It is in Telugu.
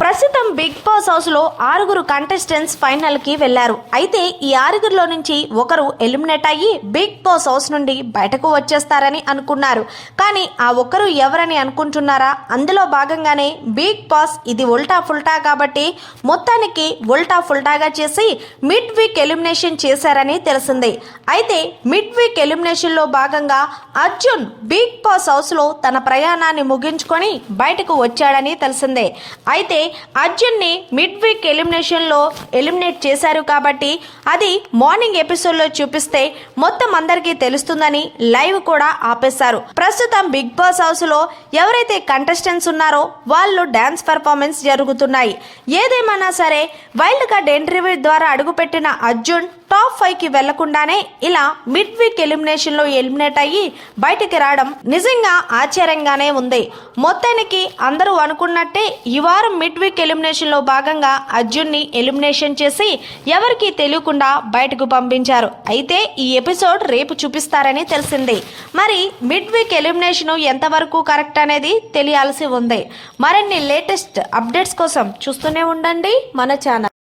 ప్రస్తుతం బిగ్ బాస్ హౌస్ లో 6 కంటెస్టెంట్స్ ఫైనల్ కి వెళ్లారు. అయితే ఈ 6లో నుంచి ఒకరు ఎలిమినేట్ అయ్యి బిగ్ బాస్ హౌస్ నుండి బయటకు వచ్చేస్తారని అనుకున్నారు. కానీ ఆ ఒకరు ఎవరని అనుకుంటున్నారా? అందులో భాగంగానే బిగ్ బాస్ ఇది ఉల్టా ఫుల్టా కాబట్టి మొత్తానికి ఉల్టా ఫుల్టాగా చేసి మిడ్ వీక్ ఎలిమినేషన్ చేశారని తెలిసింది. అయితే మిడ్ వీక్ ఎలిమినేషన్ లో భాగంగా అర్జున్ బిగ్ బాస్ హౌస్ లో తన ప్రయాణాన్ని ముగించుకొని బయటకు వచ్చాడని తెలిసిందే. అయితే అర్జున్ని మిడ్ వీక్ ఎలిమినేషన్లో ఎలిమినేట్ చేశారు కాబట్టి అది మార్నింగ్ ఎపిసోడ్లో చూపిస్తే మొత్తం అందరికీ తెలుస్తుందని లైవ్ కూడా ఆపేశారు. ప్రస్తుతం బిగ్ బాస్ హౌస్లో ఎవరైతే కంటెస్టెంట్స్ ఉన్నారో వాళ్ళు డాన్స్ పర్ఫార్మెన్స్ జరుగుతున్నాయి. ఏదేమన్నా సరే వైల్డ్ కార్డ్ ఎంట్రీ ద్వారా అడుగుపెట్టిన అర్జున్ టాప్ 5కి వెళ్లకుండానే ఇలా మిడ్ వీక్ ఎలిమినేషన్లో ఎలిమినేట్ అయ్యి బయటికి రావడం నిజంగా ఆశ్చర్యంగానే ఉంది. మొత్తానికి అందరూ అనుకున్నట్టే ఈ వారం మిడ్ వీక్ ఎలిమినేషన్లో భాగంగా అర్జున్ని ఎలిమినేషన్ చేసి ఎవరికీ తెలియకుండా బయటకు పంపించారు. అయితే ఈ ఎపిసోడ్ రేపు చూపిస్తారని తెలిసింది. మరి మిడ్ వీక్ ఎలిమినేషన్ ఎంతవరకు కరెక్ట్ అనేది తెలియాల్సి ఉంది. మరిన్ని లేటెస్ట్ అప్డేట్స్ కోసం చూస్తూనే ఉండండి మన ఛానల్.